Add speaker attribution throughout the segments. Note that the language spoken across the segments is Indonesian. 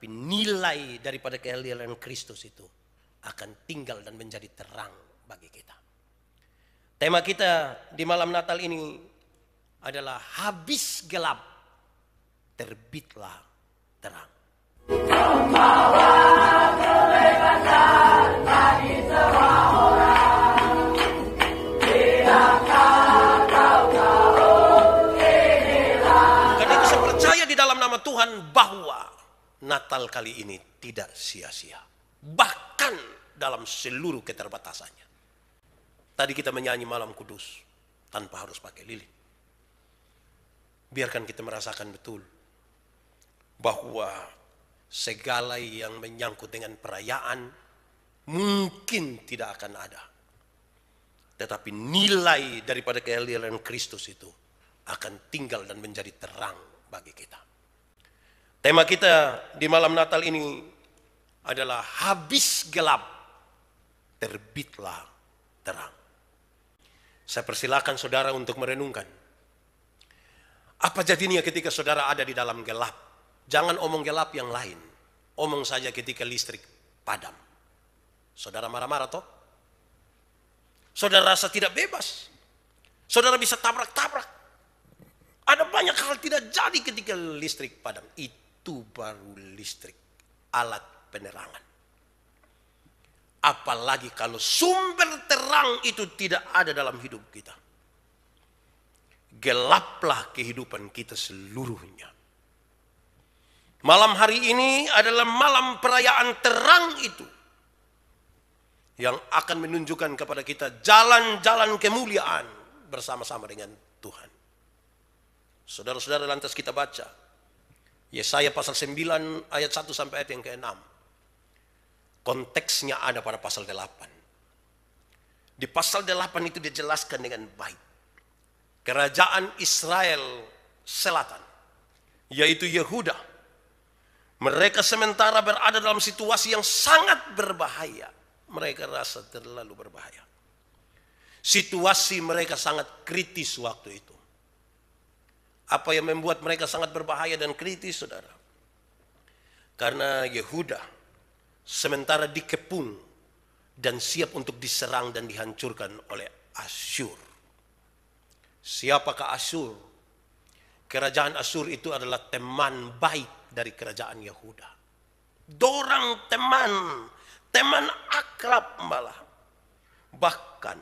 Speaker 1: Tetapi nilai daripada kehadiran Kristus itu akan tinggal dan menjadi terang bagi kita. Tema kita di malam Natal ini adalah habis gelap, terbitlah terang. Karena itu saya percaya di dalam nama Tuhan bahwa Natal kali ini tidak sia-sia. Bahkan dalam seluruh keterbatasannya. Tadi kita menyanyi Malam Kudus tanpa harus pakai lilin. Biarkan kita merasakan betul bahwa segala yang menyangkut dengan perayaan mungkin tidak akan ada. Tetapi nilai daripada kehadiran Kristus itu akan tinggal dan menjadi terang bagi kita. Tema kita di malam Natal ini adalah habis gelap, terbitlah terang. Saya persilakan saudara untuk merenungkan. Apa jadinya ketika saudara ada di dalam gelap? Jangan omong gelap yang lain. Omong saja ketika listrik padam. Saudara marah-marah toh? Saudara rasa tidak bebas. Saudara bisa tabrak-tabrak. Ada banyak hal tidak jadi ketika listrik padam. Itu baru listrik, alat penerangan. Apalagi kalau sumber terang itu tidak ada dalam hidup kita. Gelaplah kehidupan kita seluruhnya. Malam hari ini adalah malam perayaan terang itu. Yang akan menunjukkan kepada kita jalan-jalan kemuliaan bersama-sama dengan Tuhan. Saudara-saudara, lantas kita baca Yesaya pasal 9 ayat 1 sampai ayat yang ke-6. Konteksnya ada pada pasal 8. Di pasal 8 itu dijelaskan dengan baik. Kerajaan Israel Selatan, yaitu Yehuda, mereka sementara berada dalam situasi yang sangat berbahaya. Mereka rasa terlalu berbahaya. Situasi mereka sangat kritis waktu itu. Apa yang membuat mereka sangat berbahaya dan kritis, saudara? Karena Yehuda sementara dikepung dan siap untuk diserang dan dihancurkan oleh Asyur. Siapakah Asyur? Kerajaan Asyur itu adalah teman baik dari kerajaan Yehuda. Dorang teman akrab malah. Bahkan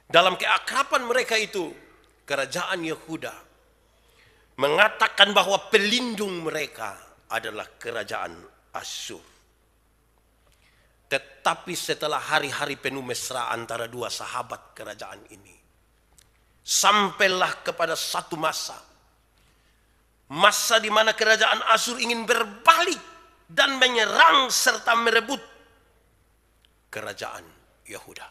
Speaker 1: dalam keakraban mereka itu, kerajaan Yehuda mengatakan bahwa pelindung mereka adalah kerajaan Asyur. Tetapi setelah hari-hari penuh mesra antara dua sahabat kerajaan ini, sampailah kepada satu masa di mana kerajaan Asyur ingin berbalik dan menyerang serta merebut kerajaan Yehuda.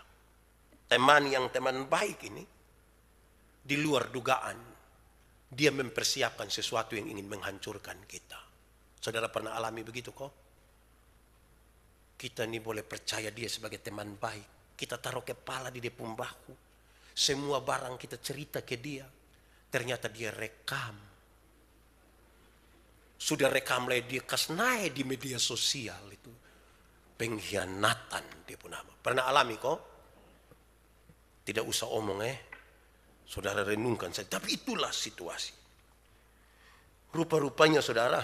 Speaker 1: Teman baik ini, di luar dugaan, dia mempersiapkan sesuatu yang ingin menghancurkan kita. Saudara pernah alami begitu kok? Kita ini boleh percaya dia sebagai teman baik. Kita taruh kepala di depan bahu. Semua barang kita cerita ke dia. Ternyata dia rekam. Sudah rekam lah dia kasih di media sosial itu. Pengkhianatan dia pun nama. Pernah alami kok? Tidak usah omong Saudara renungkan saja. Tapi itulah situasi. Rupa-rupanya saudara,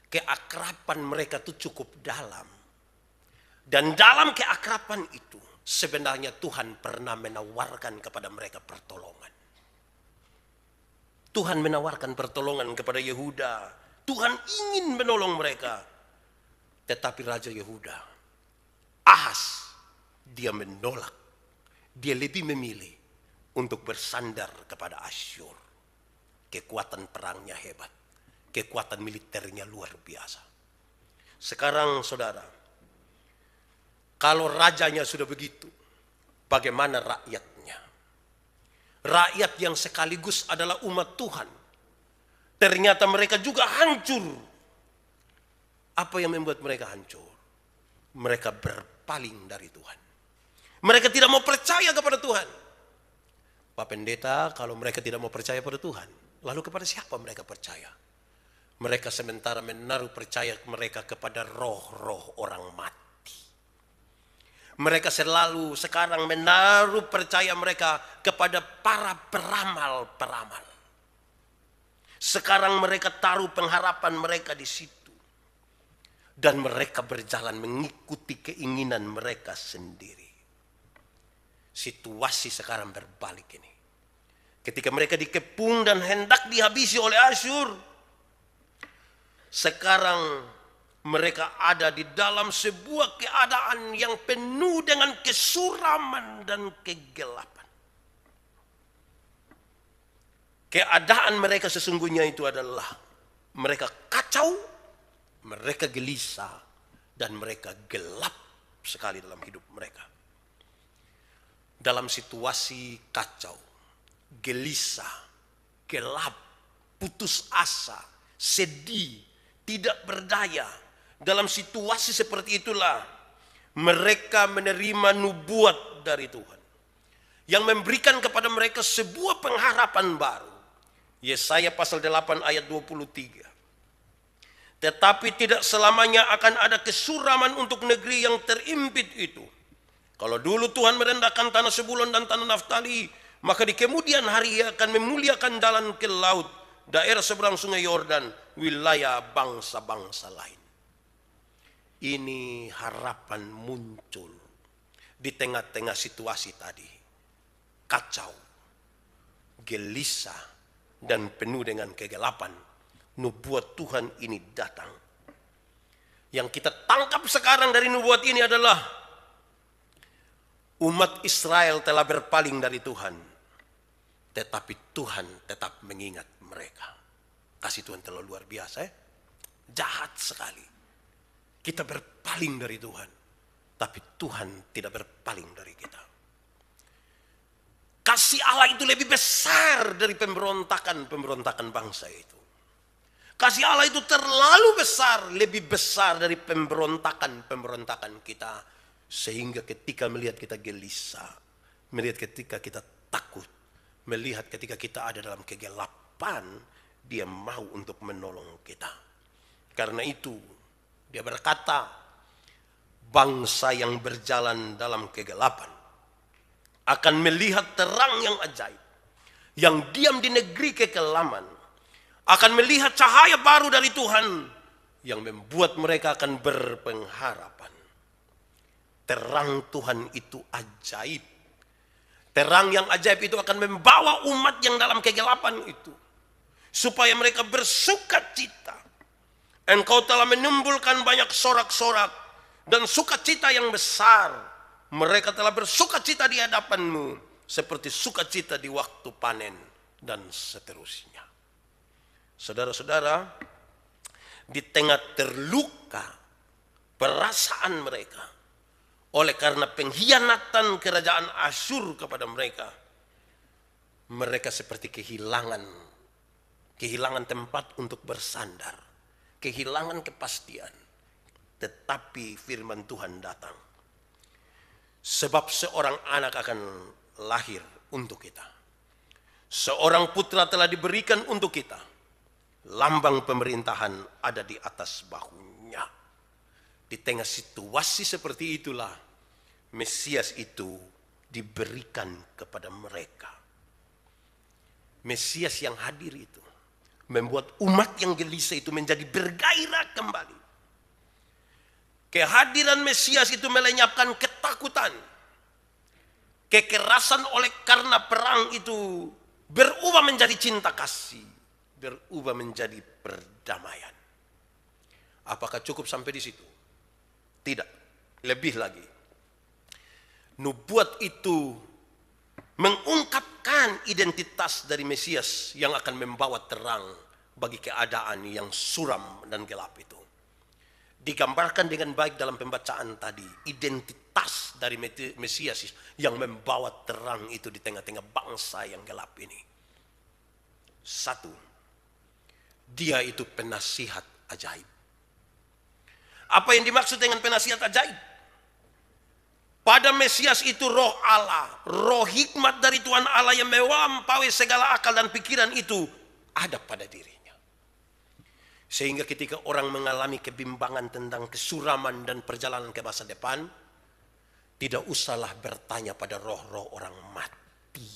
Speaker 1: keakraban mereka itu cukup dalam. Dan dalam keakraban itu, sebenarnya Tuhan pernah menawarkan kepada mereka pertolongan. Tuhan menawarkan pertolongan kepada Yehuda. Tuhan ingin menolong mereka. Tetapi Raja Yehuda, Ahas, dia menolak. Dia lebih memilih untuk bersandar kepada Asyur. Kekuatan perangnya hebat. Kekuatan militernya luar biasa. Sekarang saudara, kalau rajanya sudah begitu, bagaimana rakyatnya? Rakyat yang sekaligus adalah umat Tuhan. Ternyata mereka juga hancur. Apa yang membuat mereka hancur? Mereka berpaling dari Tuhan. Mereka tidak mau percaya kepada Tuhan. Pak Pendeta, kalau mereka tidak mau percaya pada Tuhan, lalu kepada siapa mereka percaya? Mereka sementara menaruh percaya mereka kepada roh-roh orang mati. Mereka selalu sekarang menaruh percaya mereka kepada para peramal-peramal. Sekarang mereka taruh pengharapan mereka di situ. Dan mereka berjalan mengikuti keinginan mereka sendiri. Situasi sekarang berbalik ini. Ketika mereka dikepung dan hendak dihabisi oleh Asyur, sekarang mereka ada di dalam sebuah keadaan yang penuh dengan kesuraman dan kegelapan. Keadaan mereka sesungguhnya itu adalah mereka kacau, mereka gelisah, dan mereka gelap sekali dalam hidup mereka. Dalam situasi kacau, gelisah, gelap, putus asa, sedih, tidak berdaya. Dalam situasi seperti itulah mereka menerima nubuat dari Tuhan yang memberikan kepada mereka sebuah pengharapan baru. Yesaya pasal 8 ayat 23. Tetapi tidak selamanya akan ada kesuraman untuk negeri yang terimpit itu. Kalau dulu Tuhan merendahkan tanah Sebulon dan tanah Naftali, maka di kemudian hari Ia akan memuliakan jalan ke laut, daerah seberang sungai Yordan, wilayah bangsa-bangsa lain. Ini harapan muncul di tengah-tengah situasi tadi. Kacau, gelisah, dan penuh dengan kegelapan. Nubuat Tuhan ini datang. Yang kita tangkap sekarang dari nubuat ini adalah umat Israel telah berpaling dari Tuhan, tetapi Tuhan tetap mengingat mereka. Kasih Tuhan terlalu luar biasa, jahat sekali. Kita berpaling dari Tuhan, tapi Tuhan tidak berpaling dari kita. Kasih Allah itu lebih besar dari pemberontakan bangsa itu. Kasih Allah itu terlalu besar, lebih besar dari pemberontakan kita. Sehingga ketika melihat kita gelisah, melihat ketika kita takut, melihat ketika kita ada dalam kegelapan, Dia mau untuk menolong kita. Karena itu, Dia berkata, bangsa yang berjalan dalam kegelapan akan melihat terang yang ajaib. Yang diam di negeri kekelaman akan melihat cahaya baru dari Tuhan yang membuat mereka akan berpengharapan. Terang Tuhan itu ajaib. Terang yang ajaib itu akan membawa umat yang dalam kegelapan itu, supaya mereka bersuka cita. Engkau telah menimbulkan banyak sorak-sorak dan sukacita yang besar. Mereka telah bersuka cita di hadapan-Mu, seperti sukacita di waktu panen, dan seterusnya. Saudara-saudara, di tengah terluka perasaan mereka oleh karena pengkhianatan kerajaan Asyur kepada mereka, mereka seperti kehilangan tempat untuk bersandar, kehilangan kepastian. Tetapi firman Tuhan datang. Sebab seorang anak akan lahir untuk kita. Seorang putra telah diberikan untuk kita. Lambang pemerintahan ada di atas bahunya. Di tengah situasi seperti itulah Mesias itu diberikan kepada mereka. Mesias yang hadir itu membuat umat yang gelisah itu menjadi bergairah kembali. Kehadiran Mesias itu melenyapkan ketakutan. Kekerasan oleh karena perang itu berubah menjadi cinta kasih, berubah menjadi perdamaian. Apakah cukup sampai di situ? Tidak, lebih lagi. Nubuat itu mengungkapkan identitas dari Mesias yang akan membawa terang bagi keadaan yang suram dan gelap itu. Digambarkan dengan baik dalam pembacaan tadi, identitas dari Mesias yang membawa terang itu di tengah-tengah bangsa yang gelap ini. Satu, Dia itu penasihat ajaib. Apa yang dimaksud dengan penasihat ajaib? Pada Mesias itu roh Allah, roh hikmat dari Tuhan Allah yang melampaui segala akal dan pikiran itu ada pada dirinya. Sehingga ketika orang mengalami kebimbangan tentang kesuraman dan perjalanan ke masa depan, tidak usahlah bertanya pada roh-roh orang mati.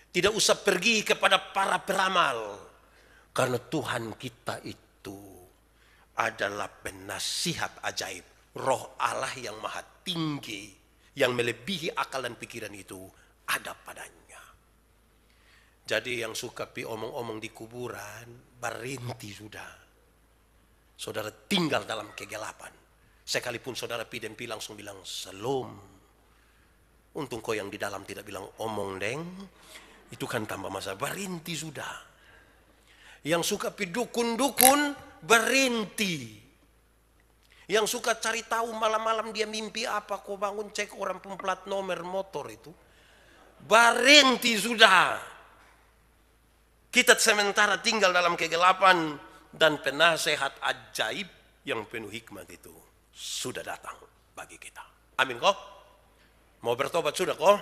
Speaker 1: Tidak usah pergi kepada para peramal. Karena Tuhan kita itu adalah penasihat ajaib. Roh Allah yang maha tinggi, yang melebihi akal dan pikiran itu ada padanya. Jadi yang suka pi omong-omong di kuburan, berhenti sudah. Saudara tinggal dalam kegelapan. Sekalipun saudara pi dan pi langsung bilang shalom. Untung kau yang di dalam tidak bilang omong deng. Itu kan tambah masa, berhenti sudah. Yang suka pi dukun-dukun, berhenti. Yang suka cari tahu malam-malam dia mimpi apa, kau bangun cek orang pemplat nomor motor itu. Berhenti sudah. Kita sementara tinggal dalam kegelapan dan penasehat ajaib yang penuh hikmat itu sudah datang bagi kita. Amin kok? Mau bertobat sudah kok?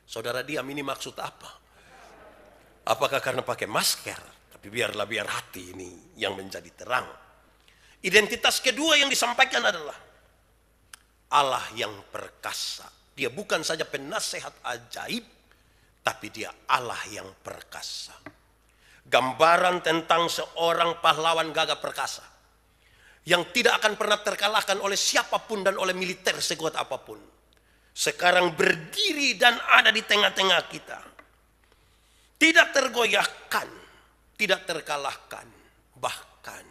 Speaker 1: Saudara diam, ini maksud apa? Apakah karena pakai masker? Tapi biar hati ini yang menjadi terang. Identitas kedua yang disampaikan adalah Allah yang perkasa. Dia bukan saja penasehat ajaib, tapi dia Allah yang perkasa. Gambaran tentang seorang pahlawan gagah perkasa yang tidak akan pernah terkalahkan oleh siapapun dan oleh militer sekuat apapun. Sekarang berdiri dan ada di tengah-tengah kita. Tidak tergoyahkan, tidak terkalahkan. Bahkan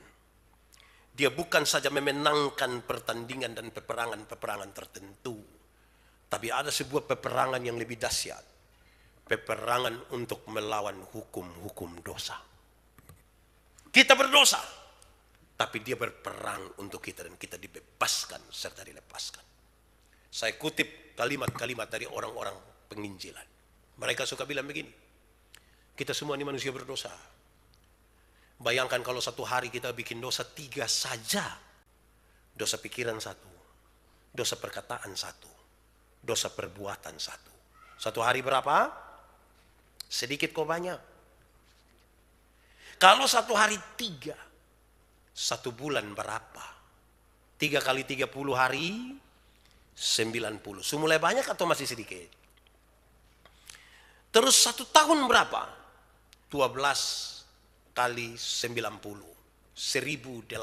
Speaker 1: dia bukan saja memenangkan pertandingan dan peperangan tertentu, tapi ada sebuah peperangan yang lebih dahsyat. Peperangan untuk melawan hukum-hukum dosa. Kita berdosa, tapi dia berperang untuk kita dan kita dibebaskan serta dilepaskan. Saya kutip kalimat-kalimat dari orang-orang penginjilan. Mereka suka bilang begini, kita semua ini manusia berdosa. Bayangkan kalau satu hari kita bikin dosa 3 saja. Dosa pikiran 1, dosa perkataan 1, dosa perbuatan 1. Satu hari berapa? Sedikit kok banyak. Kalau satu hari 3, 1 bulan berapa? 3 kali 30 hari, 90. Semulai banyak atau masih sedikit? Terus 1 tahun berapa? 12 kali 90. 1080.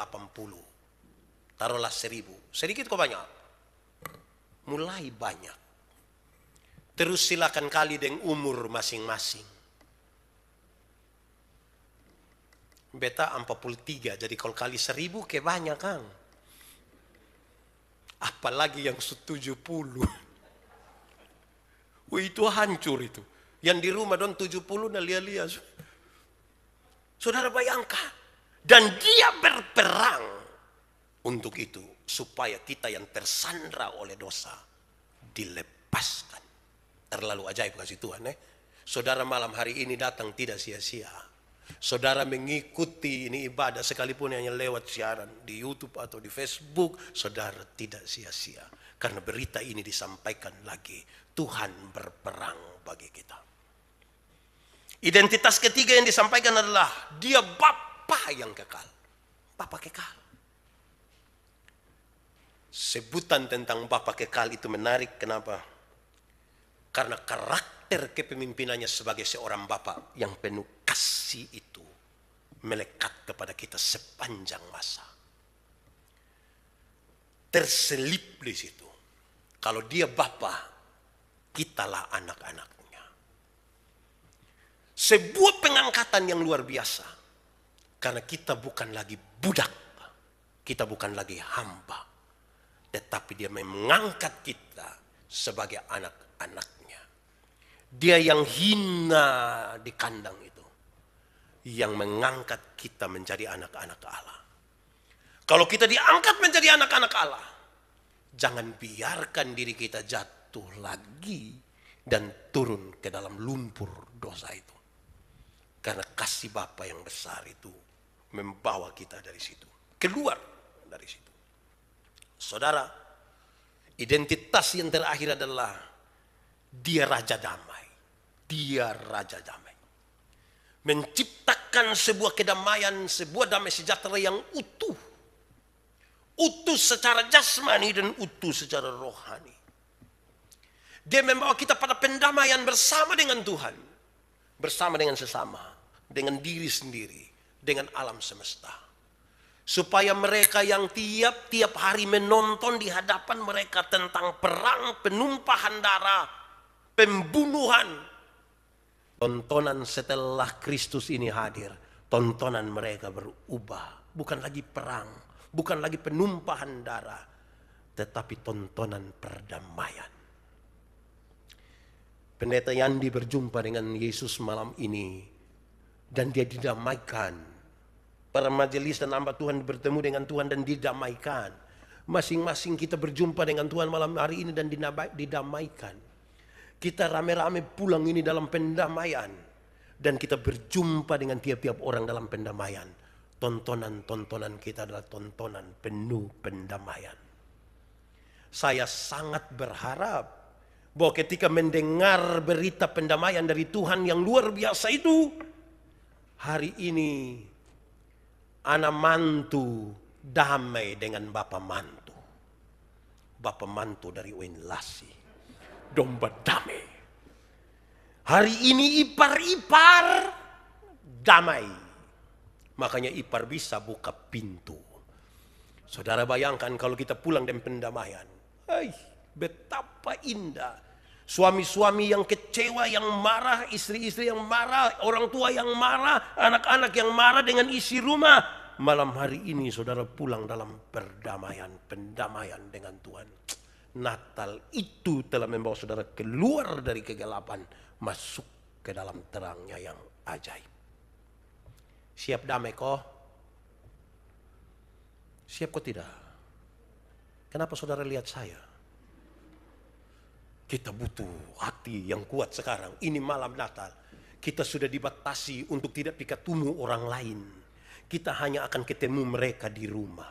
Speaker 1: Taruhlah 1000. Sedikit kok banyak? Mulai banyak. Terus silakan kali dengan umur masing-masing. Beta 43, jadi kalau kali 1000 ke banyak kan. Apalagi yang 70. Wah, itu hancur itu. Yang di rumah don 70 nah lia-lia. Saudara bayangkan. Dan dia berperang untuk itu. Supaya kita yang tersandra oleh dosa dilepaskan. Terlalu ajaib kasih Tuhan. Saudara malam hari ini datang tidak sia-sia. Saudara mengikuti ini ibadah sekalipun hanya lewat siaran di YouTube atau di Facebook. Saudara tidak sia-sia. Karena berita ini disampaikan lagi. Tuhan berperang bagi kita. Identitas ketiga yang disampaikan adalah dia Bapa yang kekal. Bapa kekal. Sebutan tentang Bapa kekal itu menarik. Kenapa? Karena karakter kepemimpinannya sebagai seorang Bapa yang penuh kasih itu melekat kepada kita sepanjang masa. Terselip di situ. Kalau dia Bapa, kitalah anak-anaknya. Sebuah pengangkatan yang luar biasa. Karena kita bukan lagi budak. Kita bukan lagi hamba. Tetapi dia mengangkat kita sebagai anak-anaknya. Dia yang hina di kandang itu. Yang mengangkat kita menjadi anak-anak Allah. Kalau kita diangkat menjadi anak-anak Allah. Jangan biarkan diri kita jatuh lagi. Dan turun ke dalam lumpur dosa itu. Karena kasih Bapa yang besar itu membawa kita dari situ. Keluar dari situ. Saudara, identitas yang terakhir adalah dia Raja Damai. Dia Raja Damai. menciptakan sebuah kedamaian, sebuah damai sejahtera yang utuh. Utuh secara jasmani dan utuh secara rohani. Dia membawa kita pada pendamaian bersama dengan Tuhan. Bersama dengan sesama. Dengan diri sendiri. Dengan alam semesta. Supaya mereka yang tiap-tiap hari menonton di hadapan mereka tentang perang, penumpahan darah, pembunuhan. Tontonan setelah Kristus ini hadir. Tontonan mereka berubah. Bukan lagi perang. Bukan lagi penumpahan darah. Tetapi tontonan perdamaian. Pendeta Yandi berjumpa dengan Yesus malam ini. Dan dia didamaikan. Para majelis dan hamba Tuhan bertemu dengan Tuhan dan didamaikan. Masing-masing kita berjumpa dengan Tuhan malam hari ini dan didamaikan. Kita rame-rame pulang ini dalam pendamaian. Dan kita berjumpa dengan tiap-tiap orang dalam pendamaian. Tontonan-tontonan kita adalah tontonan penuh pendamaian. Saya sangat berharap bahwa ketika mendengar berita pendamaian dari Tuhan yang luar biasa itu, hari ini anak mantu damai dengan bapak mantu. Bapak mantu dari Wayne Lassie. Domba damai. Hari ini ipar-ipar damai. Makanya ipar bisa buka pintu. Saudara bayangkan kalau kita pulang dengan pendamaian. Betapa indah. Suami-suami yang kecewa, yang marah, istri-istri yang marah, orang tua yang marah, anak-anak yang marah dengan isi rumah. Malam hari ini saudara pulang dalam perdamaian, pendamaian dengan Tuhan. Natal itu telah membawa saudara keluar dari kegelapan, masuk ke dalam terangnya yang ajaib. Siap damai kok? Siap kok tidak? Kenapa saudara lihat saya? Kita butuh hati yang kuat sekarang. Ini malam Natal. Kita sudah dibatasi untuk tidak ketemu orang lain. Kita hanya akan ketemu mereka di rumah.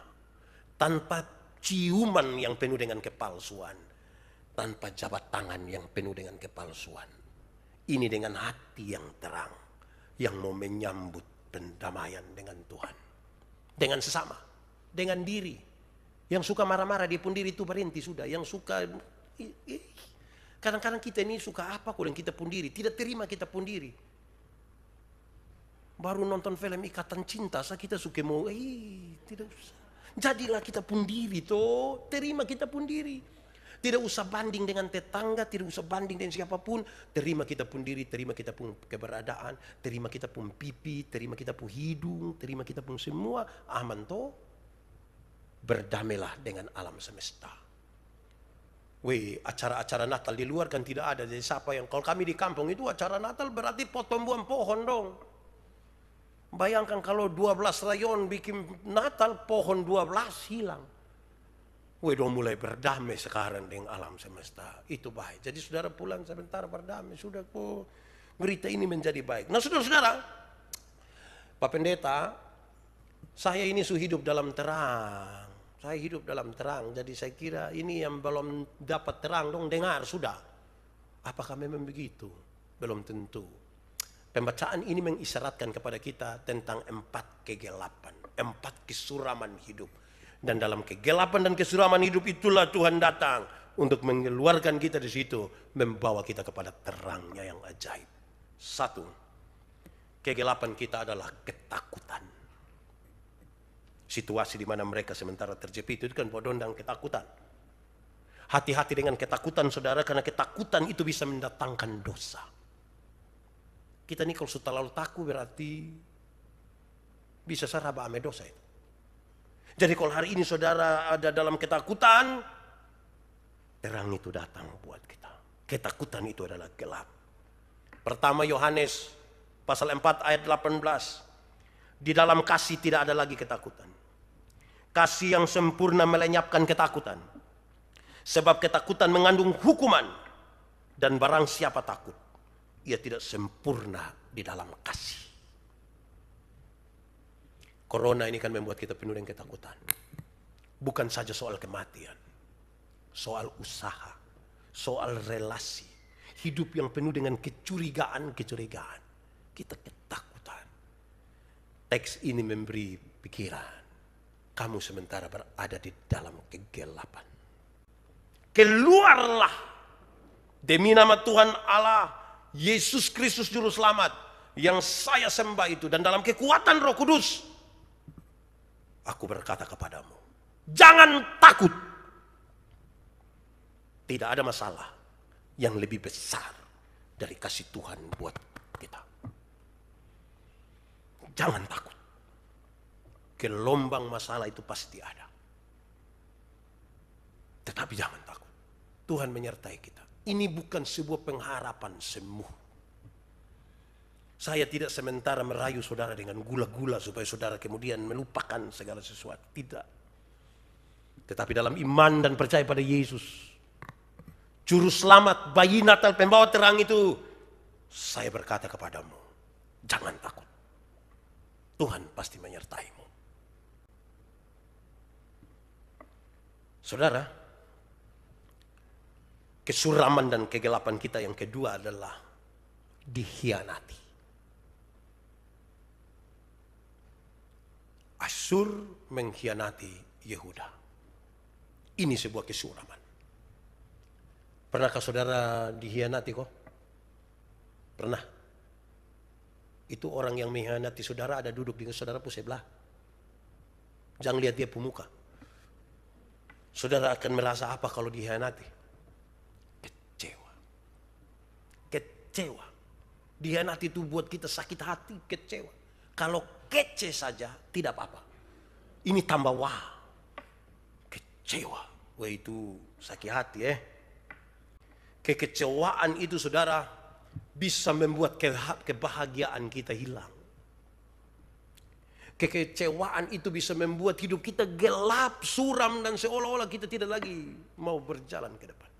Speaker 1: Tanpa ciuman yang penuh dengan kepalsuan. Tanpa jabat tangan yang penuh dengan kepalsuan. Ini dengan hati yang terang. Yang mau menyambut pendamaian dengan Tuhan. Dengan sesama. Dengan diri. Yang suka marah-marah dia pun diri itu berhenti sudah. Yang suka... Kadang-kadang kita ini suka apa kok dan kita pun diri. Tidak terima kita pun diri. Baru nonton film Ikatan Cinta, kita suka mau, tidak usah. Jadilah kita pun diri toh. Terima kita pun diri. Tidak usah banding dengan tetangga, tidak usah banding dengan siapapun. Terima kita pun diri, terima kita pun keberadaan. Terima kita pun pipi, terima kita pun hidung, terima kita pun semua. Aman toh. Berdamailah dengan alam semesta. Acara-acara Natal di luar kan tidak ada. Jadi siapa yang, kalau kami di kampung itu acara Natal berarti potong buang pohon dong. Bayangkan kalau 12 rayon bikin Natal, pohon 12 hilang. Dong mulai berdamai sekarang dengan alam semesta. Itu baik. Jadi saudara pulang sebentar berdamai. Sudah kok berita ini menjadi baik. Nah saudara-saudara, Pak Pendeta, saya ini hidup dalam terang. Saya hidup dalam terang, jadi saya kira ini yang belum dapat terang dong dengar sudah. Apakah memang begitu? Belum tentu. Pembacaan ini mengisyaratkan kepada kita tentang 4 kegelapan, 4 kesuraman hidup. Dan dalam kegelapan dan kesuraman hidup itulah Tuhan datang untuk mengeluarkan kita di situ, membawa kita kepada terangnya yang ajaib. 1, kegelapan kita adalah ketakutan. Situasi di mana mereka sementara terjepit itu kan bodoh dan ketakutan. Hati-hati dengan ketakutan saudara, karena ketakutan itu bisa mendatangkan dosa. Kita ini kalau sudah terlalu takut berarti bisa seraba ame dosa itu. Jadi kalau hari ini saudara ada dalam ketakutan, terang itu datang buat kita. Ketakutan itu adalah gelap. Pertama Yohanes pasal 4 ayat 18. Di dalam kasih tidak ada lagi ketakutan. Kasih yang sempurna melenyapkan ketakutan. Sebab ketakutan mengandung hukuman. Dan barang siapa takut, ia tidak sempurna di dalam kasih. Corona ini kan membuat kita penuh dengan ketakutan. Bukan saja soal kematian. Soal usaha. Soal relasi. Hidup yang penuh dengan kecurigaan-kecurigaan. Kita ketakutan. Teks ini memberi pikiran. Kamu sementara berada di dalam kegelapan. Keluarlah demi nama Tuhan Allah, Yesus Kristus Juru Selamat yang saya sembah itu. Dan dalam kekuatan Roh Kudus, aku berkata kepadamu, jangan takut. Tidak ada masalah yang lebih besar dari kasih Tuhan buat kita. Jangan takut. Gelombang masalah itu pasti ada. Tetapi jangan takut. Tuhan menyertai kita. Ini bukan sebuah pengharapan semu. Saya tidak sementara merayu saudara dengan gula-gula supaya saudara kemudian melupakan segala sesuatu. Tidak. Tetapi dalam iman dan percaya pada Yesus, Juru Selamat, bayi Natal, pembawa terang itu, saya berkata kepadamu, jangan takut. Tuhan pasti menyertaimu. Saudara, kesuraman dan kegelapan kita yang kedua adalah dikhianati. Asyur mengkhianati Yehuda. Ini sebuah kesuraman. Pernahkah saudara dikhianati kok? Pernah? Itu orang yang mengkhianati saudara ada duduk di saudara pun sebelah. Jangan lihat dia pemuka. Saudara akan merasa apa kalau dikhianati? Kecewa. Kecewa. Dikhianati itu buat kita sakit hati, kecewa. Kalau kece saja tidak apa-apa. Ini tambah wah. Kecewa. Wah itu sakit hati Kekecewaan itu saudara bisa membuat kebahagiaan kita hilang. Kekecewaan itu bisa membuat hidup kita gelap, suram, dan seolah-olah kita tidak lagi mau berjalan ke depan.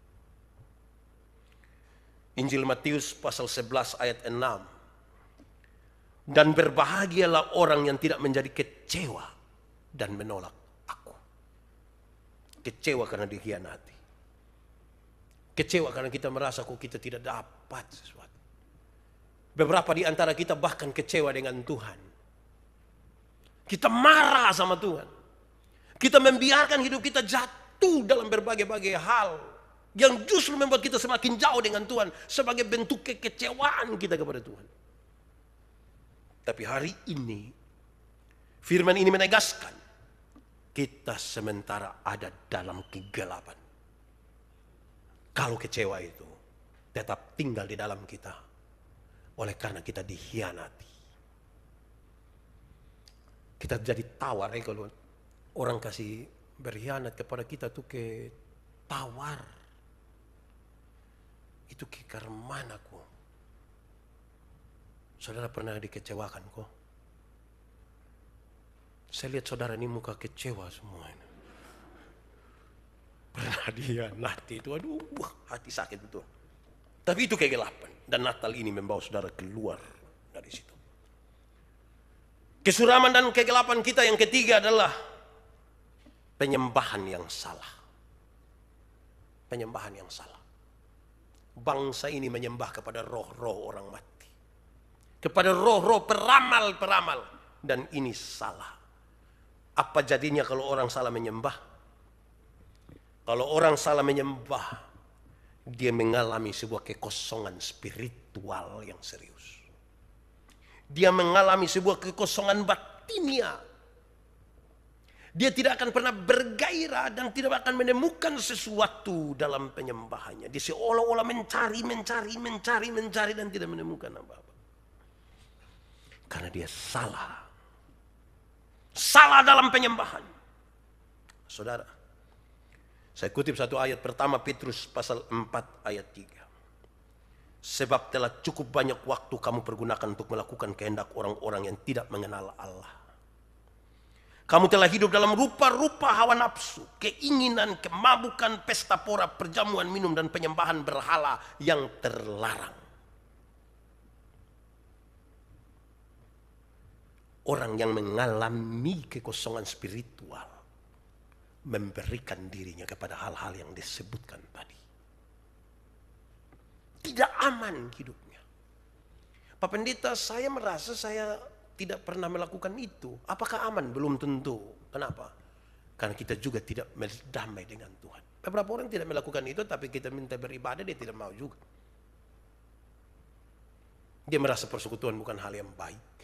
Speaker 1: Injil Matius pasal 11 ayat 6. Dan berbahagialah orang yang tidak menjadi kecewa dan menolak aku. Kecewa karena dikhianati. Kecewa karena kita merasa kok kita tidak dapat sesuatu. Beberapa di antara kita bahkan kecewa dengan Tuhan. Kita marah sama Tuhan. Kita membiarkan hidup kita jatuh dalam berbagai-bagai hal yang justru membuat kita semakin jauh dengan Tuhan sebagai bentuk kekecewaan kita kepada Tuhan. Tapi hari ini firman ini menegaskan kita sementara ada dalam kegelapan. Kalau kecewa itu tetap tinggal di dalam kita oleh karena kita dikhianati. Kita jadi tawar kalau orang kasih berkhianat kepada kita tuh ke tawar. Itu ke karmana kok. Saudara pernah dikecewakan kok? Saya lihat saudara ini muka kecewa semua ini. Pernah dikhianati itu, aduh hati sakit betul. Tapi itu kegelapan. Dan Natal ini membawa saudara keluar dari situ. Kesuraman dan kegelapan kita yang ketiga adalah penyembahan yang salah. Penyembahan yang salah. Bangsa ini menyembah kepada roh-roh orang mati. Kepada roh-roh peramal-peramal. Dan ini salah. Apa jadinya kalau orang salah menyembah? Kalau orang salah menyembah, dia mengalami sebuah kekosongan spiritual yang serius. Dia mengalami sebuah kekosongan batinia. Dia tidak akan pernah bergairah dan tidak akan menemukan sesuatu dalam penyembahannya. Dia seolah-olah mencari dan tidak menemukan apa-apa. Karena dia salah. Salah dalam penyembahan. Saudara, saya kutip satu ayat pertama Petrus pasal 4 ayat 3. Sebab telah cukup banyak waktu kamu pergunakan untuk melakukan kehendak orang-orang yang tidak mengenal Allah. Kamu telah hidup dalam rupa-rupa hawa nafsu, keinginan, kemabukan, pesta pora, perjamuan minum, dan penyembahan berhala yang terlarang. Orang yang mengalami kekosongan spiritual memberikan dirinya kepada hal-hal yang disebutkan tadi. Tidak aman hidupnya. Pak Pendeta, saya merasa saya tidak pernah melakukan itu. Apakah aman? Belum tentu. Kenapa? Karena kita juga tidak berdamai dengan Tuhan. Beberapa orang tidak melakukan itu, tapi kita minta beribadah, dia tidak mau juga. Dia merasa persekutuan bukan hal yang baik.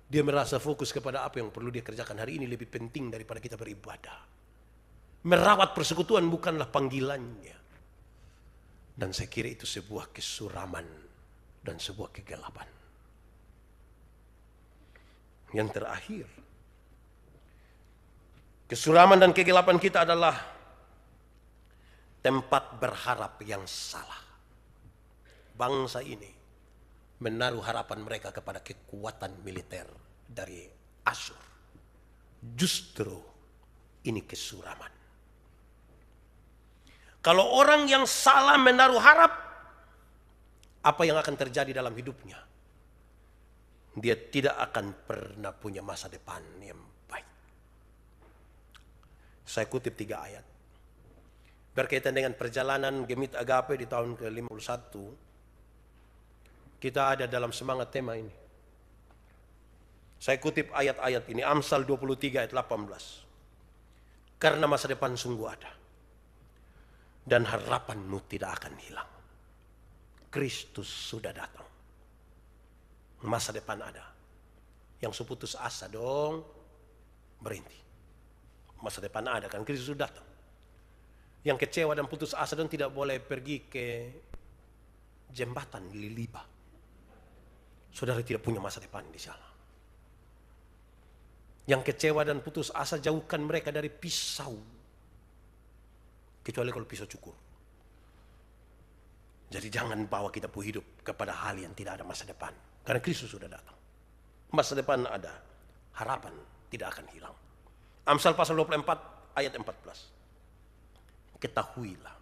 Speaker 1: Dia merasa fokus kepada apa yang perlu dia kerjakan hari ini lebih penting daripada kita beribadah. Merawat persekutuan bukanlah panggilannya. Dan saya kira itu sebuah kesuraman dan sebuah kegelapan. Yang terakhir, kesuraman dan kegelapan kita adalah tempat berharap yang salah. Bangsa ini menaruh harapan mereka kepada kekuatan militer dari Asyur. Justru ini kesuraman. Kalau orang yang salah menaruh harap, apa yang akan terjadi dalam hidupnya? Dia tidak akan pernah punya masa depan yang baik. Saya kutip 3 ayat. Berkaitan dengan perjalanan Gemit Agape di tahun ke-51, kita ada dalam semangat tema ini. Saya kutip ayat-ayat ini, Amsal 23 ayat 18. Karena masa depan sungguh ada, dan harapanmu tidak akan hilang. Kristus sudah datang. Masa depan ada. Yang seputus asa dong, berhenti. Masa depan ada, kan Kristus sudah datang. Yang kecewa dan putus asa dan tidak boleh pergi ke jembatan Liliba. Saudara tidak punya masa depan di sana. Yang kecewa dan putus asa, jauhkan mereka dari pisau. Kecuali kalau pisau cukur. Jadi jangan bawa kita hidup kepada hal yang tidak ada masa depan. Karena Kristus sudah datang. Masa depan ada. Harapan tidak akan hilang. Amsal pasal 24 ayat 14. Ketahuilah.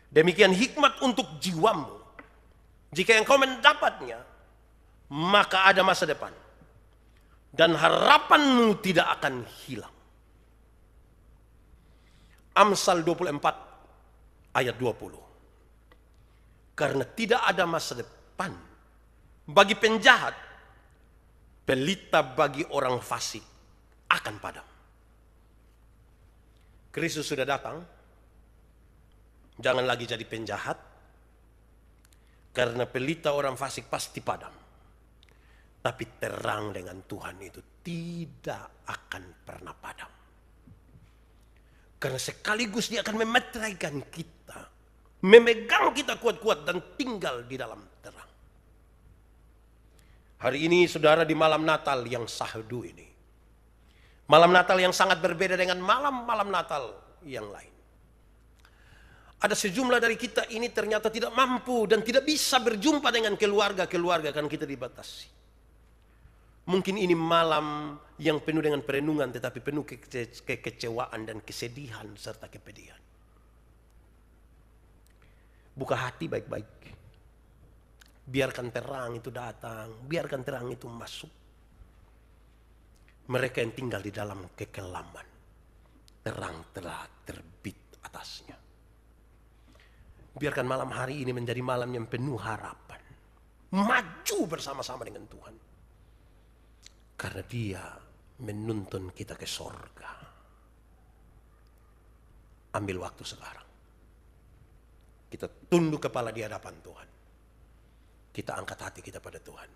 Speaker 1: Demikian hikmat untuk jiwamu. Jika engkau mendapatnya, maka ada masa depan. Dan harapanmu tidak akan hilang. Amsal 24 ayat 20. Karena tidak ada masa depan bagi penjahat, pelita bagi orang fasik akan padam. Kristus sudah datang. Jangan lagi jadi penjahat. Karena pelita orang fasik pasti padam. Tapi terang dengan Tuhan itu tidak akan pernah padam. Karena sekaligus dia akan memeteraikan kita. Memegang kita kuat-kuat dan tinggal di dalam terang. Hari ini saudara di malam Natal yang syahdu ini. Malam Natal yang sangat berbeda dengan malam-malam Natal yang lain. Ada sejumlah dari kita ini ternyata tidak mampu dan tidak bisa berjumpa dengan keluarga-keluarga karena kita dibatasi. Mungkin ini malam yang penuh dengan perenungan tetapi penuh kekecewaan dan kesedihan serta kepedihan. Buka hati baik-baik. Biarkan terang itu datang, biarkan terang itu masuk. Mereka yang tinggal di dalam kekelaman, terang telah terbit atasnya. Biarkan malam hari ini menjadi malam yang penuh harapan. Maju bersama-sama dengan Tuhan. Karena Dia menuntun kita ke sorga. Ambil waktu sekarang. Kita tunduk kepala di hadapan Tuhan. Kita angkat hati kita pada Tuhan.